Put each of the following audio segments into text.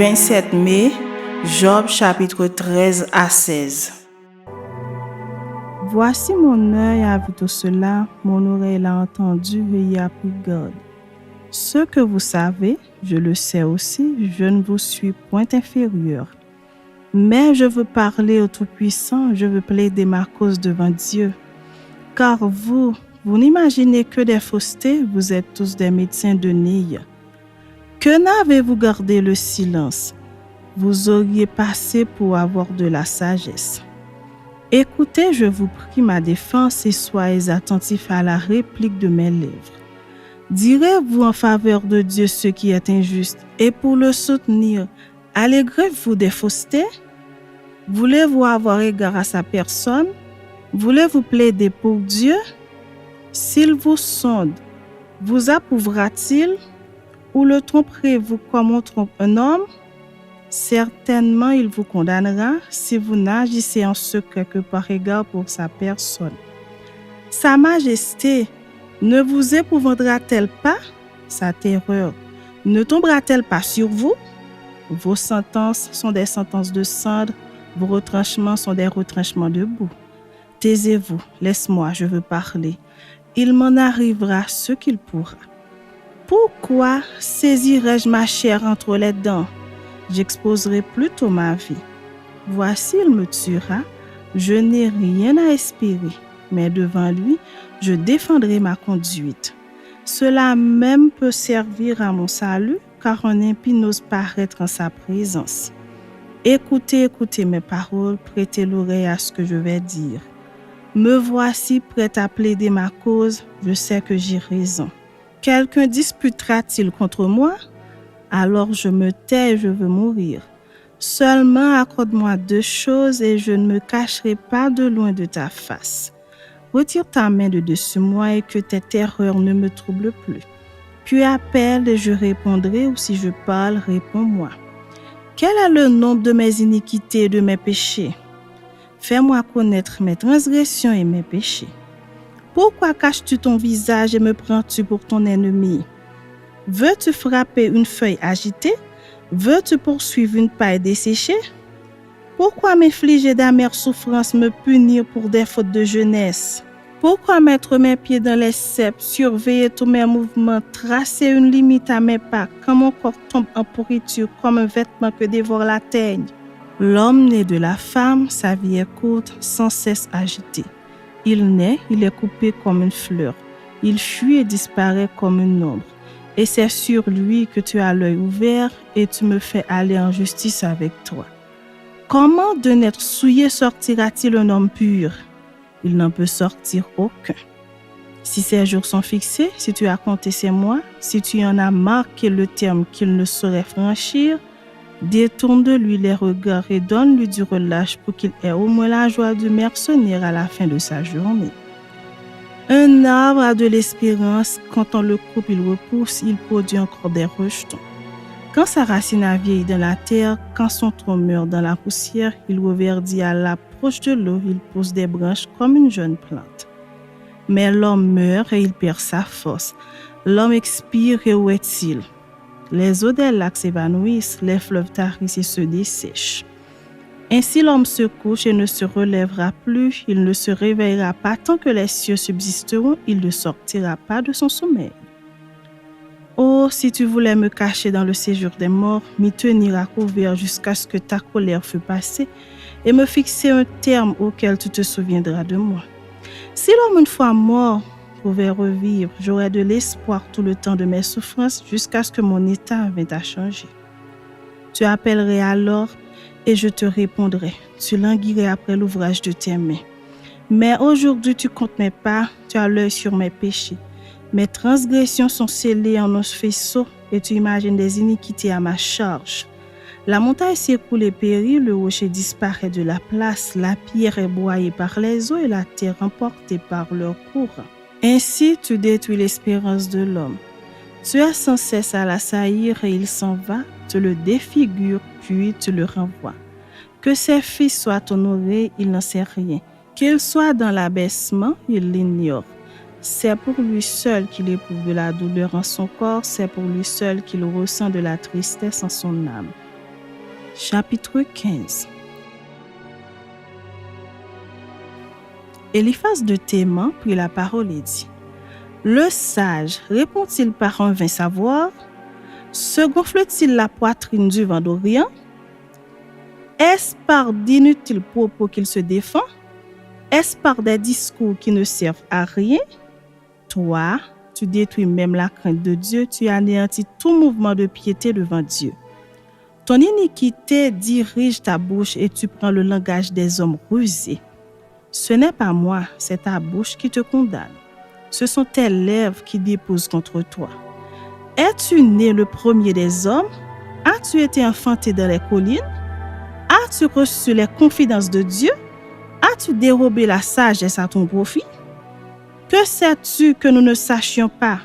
27 mai, Job chapitre 13 à 16. Voici mon œil a vu tout cela, mon oreille l'a entendu et y a pris garde. Ce que vous savez, je le sais aussi, je ne vous suis point inférieur. Mais je veux parler au Tout-Puissant, je veux plaider ma cause devant Dieu. Car vous n'imaginez que des faussetés, vous êtes tous des médecins de nez. Que n'avez-vous gardé le silence? Vous auriez passé pour avoir de la sagesse. Écoutez, je vous prie ma défense et soyez attentifs à la réplique de mes lèvres. Direz-vous en faveur de Dieu ce qui est injuste et pour le soutenir, allégrez-vous des faussetés? Voulez-vous avoir égard à sa personne? Voulez-vous plaider pour Dieu? S'il vous sonde, vous approuvera-t-il? Ou le tromperez-vous comme on trompe un homme? Certainement, il vous condamnera si vous n'agissez en secret que par égard pour sa personne. Sa majesté ne vous épouvantera-t-elle pas? Sa terreur ne tombera-t-elle pas sur vous? Vos sentences sont des sentences de cendre, vos retranchements sont des retranchements de boue. Taisez-vous, laisse-moi, je veux parler. Il m'en arrivera ce qu'il pourra. Pourquoi saisirais-je ma chair entre les dents? J'exposerai plutôt ma vie. Voici, il me tuera, je n'ai rien à espérer, mais devant lui, je défendrai ma conduite. Cela même peut servir à mon salut, car un impie n'ose paraître en sa présence. Écoutez mes paroles, prêtez l'oreille à ce que je vais dire. Me voici prête à plaider ma cause, je sais que j'ai raison. Quelqu'un disputera-t-il contre moi? Alors je me tais et je veux mourir. Seulement accorde-moi 2 choses et je ne me cacherai pas de loin de ta face. Retire ta main de dessus moi et que tes terreurs ne me troublent plus. Puis appelle et je répondrai, ou si je parle, réponds-moi. Quel est le nombre de mes iniquités et de mes péchés? Fais-moi connaître mes transgressions et mes péchés. Pourquoi caches-tu ton visage et me prends-tu pour ton ennemi? Veux-tu frapper une feuille agitée? Veux-tu poursuivre une paille desséchée? Pourquoi m'infliger d'amères souffrances, me punir pour des fautes de jeunesse? Pourquoi mettre mes pieds dans les ceps, surveiller tous mes mouvements, tracer une limite à mes pas, quand mon corps tombe en pourriture comme un vêtement que dévore la teigne? L'homme né de la femme, sa vie est courte, sans cesse agitée. Il naît, il est coupé comme une fleur. Il fuit et disparaît comme une ombre. Et c'est sur lui que tu as l'œil ouvert et tu me fais aller en justice avec toi. Comment d'un être souillé sortira-t-il un homme pur? Il n'en peut sortir aucun. Si ces jours sont fixés, si tu as compté ces mois, si tu en as marqué le terme qu'il ne saurait franchir, détourne de lui les regards et donne-lui du relâche pour qu'il ait au moins la joie du mercenaire à la fin de sa journée. Un arbre a de l'espérance, quand on le coupe, il repousse, il produit encore des rejetons. Quand sa racine a vieilli dans la terre, quand son tronc meurt dans la poussière, il reverdit à l'approche de l'eau, il pousse des branches comme une jeune plante. Mais l'homme meurt et il perd sa force. L'homme expire et où est-il? Les eaux des lacs s'évanouissent, les fleuves tarissent et se dessèchent. Ainsi l'homme se couche et ne se relèvera plus, il ne se réveillera pas tant que les cieux subsisteront, il ne sortira pas de son sommeil. Oh, si tu voulais me cacher dans le séjour des morts, m'y tenir à couvert jusqu'à ce que ta colère fût passée et me fixer un terme auquel tu te souviendras de moi. Si l'homme une fois mort pouvait revivre, j'aurais de l'espoir tout le temps de mes souffrances jusqu'à ce que mon état vînt à changer. Tu appellerais alors et je te répondrai. Tu languirais après l'ouvrage de tes mains. Mais aujourd'hui, tu comptes mes pas, tu as l'œil sur mes péchés. Mes transgressions sont scellées en un faisceau et tu imagines des iniquités à ma charge. La montagne s'écoule et périt, le rocher disparaît de la place, la pierre est broyée par les eaux et la terre emportée par leur courant. Ainsi, tu détruis l'espérance de l'homme. Tu es sans cesse à l'assaillir et il s'en va, tu le défigures, puis tu le renvoies. Que ses fils soient honorés, il n'en sait rien. Qu'il soit dans l'abaissement, il l'ignore. C'est pour lui seul qu'il éprouve de la douleur en son corps, c'est pour lui seul qu'il ressent de la tristesse en son âme. Chapitre 15. Eliphaz de Théman prit la parole et dit: Le sage répond-il par un vain savoir? Se gonfle-t-il la poitrine du vent d'Orient? Est-ce par d'inutiles propos qu'il se défend? Est-ce par des discours qui ne servent à rien? Toi, tu détruis même la crainte de Dieu, tu anéantis tout mouvement de piété devant Dieu. Ton iniquité dirige ta bouche et tu prends le langage des hommes rusés. Ce n'est pas moi, c'est ta bouche qui te condamne. Ce sont tes lèvres qui déposent contre toi. Es-tu né le premier des hommes? As-tu été enfanté dans les collines? As-tu reçu les confidences de Dieu? As-tu dérobé la sagesse à ton profit? Que sais-tu que nous ne sachions pas?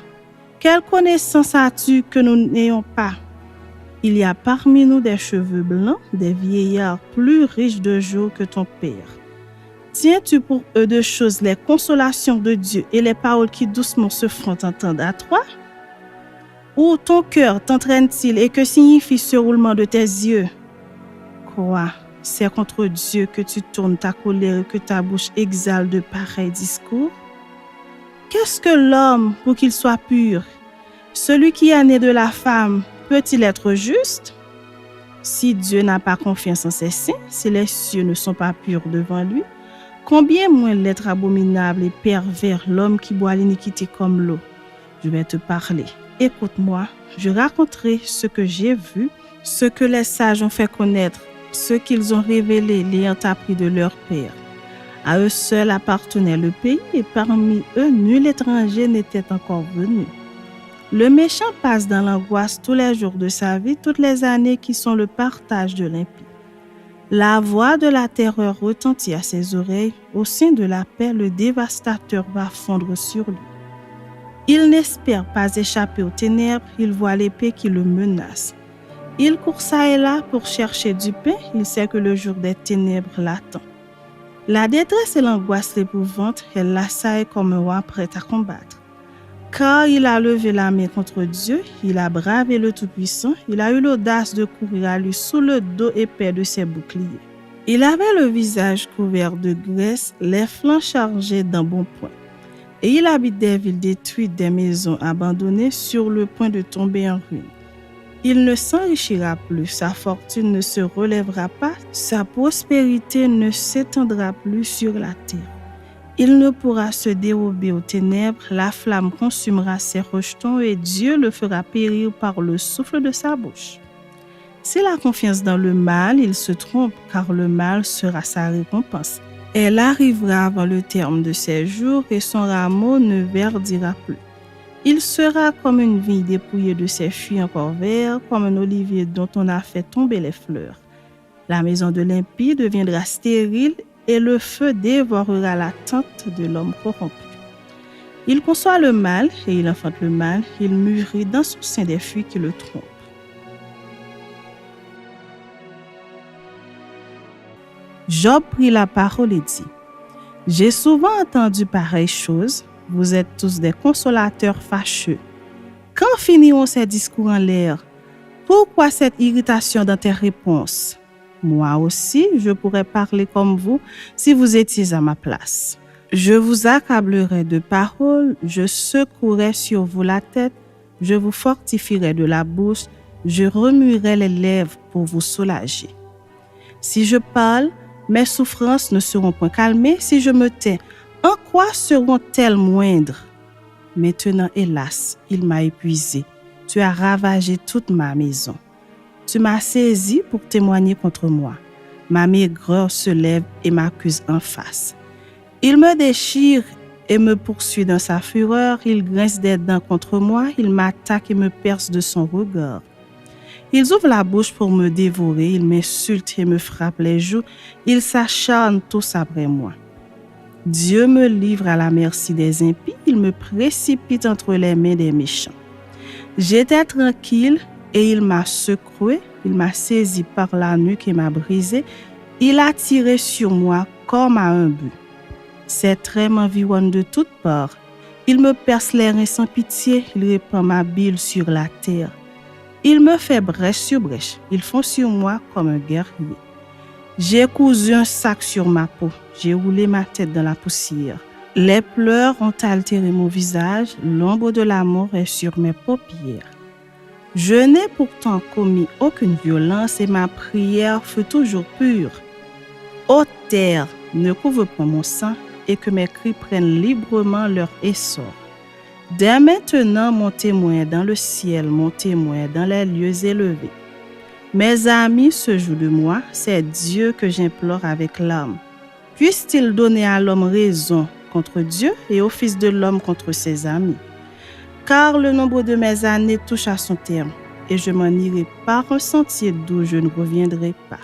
Quelle connaissance as-tu que nous n'ayons pas? Il y a parmi nous des cheveux blancs, des vieillards plus riches de jours que ton père. Tiens-tu pour eux de choses les consolations de Dieu et les paroles qui doucement se font entendre à toi? Où ton cœur t'entraîne-t-il et que signifie ce roulement de tes yeux? Quoi? C'est contre Dieu que tu tournes ta colère et que ta bouche exhale de pareils discours? Qu'est-ce que l'homme pour qu'il soit pur? Celui qui est né de la femme peut-il être juste? Si Dieu n'a pas confiance en ses saints, si les cieux ne sont pas purs devant lui, combien moins l'être abominable et pervers l'homme qui boit l'iniquité comme l'eau? Je vais te parler. Écoute-moi, je raconterai ce que j'ai vu, ce que les sages ont fait connaître, ce qu'ils ont révélé l'ayant appris de leur père. À eux seuls appartenait le pays et parmi eux, nul étranger n'était encore venu. Le méchant passe dans l'angoisse tous les jours de sa vie, toutes les années qui sont le partage de l'impie. La voix de la terreur retentit à ses oreilles. Au sein de la paix, le dévastateur va fondre sur lui. Il n'espère pas échapper aux ténèbres, il voit l'épée qui le menace. Il court çà et là pour chercher du pain, il sait que le jour des ténèbres l'attend. La détresse et l'angoisse l'épouvantent, elle l'assaille comme un roi prêt à combattre. Car il a levé la main contre Dieu, il a bravé le Tout-Puissant, il a eu l'audace de courir à lui sous le dos épais de ses boucliers. Il avait le visage couvert de graisse, les flancs chargés d'embonpoint. Et il habite des villes détruites, des maisons abandonnées sur le point de tomber en ruine. Il ne s'enrichira plus, sa fortune ne se relèvera pas, sa prospérité ne s'étendra plus sur la terre. Il ne pourra se dérober aux ténèbres, la flamme consumera ses rejetons et Dieu le fera périr par le souffle de sa bouche. S'il a confiance dans le mal, il se trompe, car le mal sera sa récompense. Elle arrivera avant le terme de ses jours et son rameau ne verdira plus. Il sera comme une vigne dépouillée de ses fruits encore verts, comme un olivier dont on a fait tomber les fleurs. La maison de l'impie deviendra stérile et le feu dévorera la tente de l'homme corrompu. Il conçoit le mal et il enfante le mal, il mûrit dans son sein des fruits qui le trompent. Job prit la parole et dit: J'ai souvent entendu pareilles choses, vous êtes tous des consolateurs fâcheux. Quand finiront ces discours en l'air? Pourquoi cette irritation dans tes réponses? Moi aussi, je pourrais parler comme vous si vous étiez à ma place. Je vous accablerai de paroles, je secouerai sur vous la tête, je vous fortifierai de la bouche, je remuerai les lèvres pour vous soulager. Si je parle, mes souffrances ne seront point calmées. Si je me tais, en quoi seront-elles moindres? Maintenant, hélas, il m'a épuisé. Tu as ravagé toute ma maison. Tu m'as saisi pour témoigner contre moi. Ma maigreur se lève et m'accuse en face. Il me déchire et me poursuit dans sa fureur. Il grince des dents contre moi. Il m'attaque et me perce de son regard. Ils ouvrent la bouche pour me dévorer, ils m'insultent et me frappent les joues, ils s'acharnent tous après moi. Dieu me livre à la merci des impies, il me précipite entre les mains des méchants. J'étais tranquille et il m'a secoué, il m'a saisi par la nuque et m'a brisé, il a tiré sur moi comme à un but. Ses traits m'environnent de toutes parts, il me perce les reins sans pitié, il répand ma bile sur la terre. Il me fait brèche sur brèche. Ils font sur moi comme un guerrier. J'ai cousu un sac sur ma peau. J'ai roulé ma tête dans la poussière. Les pleurs ont altéré mon visage. L'ombre de la mort est sur mes paupières. Je n'ai pourtant commis aucune violence et ma prière fut toujours pure. Ô terre, ne couvre pas mon sang et que mes cris prennent librement leur essor. Dès maintenant, mon témoin dans le ciel, mon témoin dans les lieux élevés. Mes amis se jouent de moi, c'est Dieu que j'implore avec larmes. Puisse-t-il donner à l'homme raison contre Dieu et au Fils de l'homme contre ses amis? Car le nombre de mes années touche à son terme et je m'en irai par un sentier d'où je ne reviendrai pas.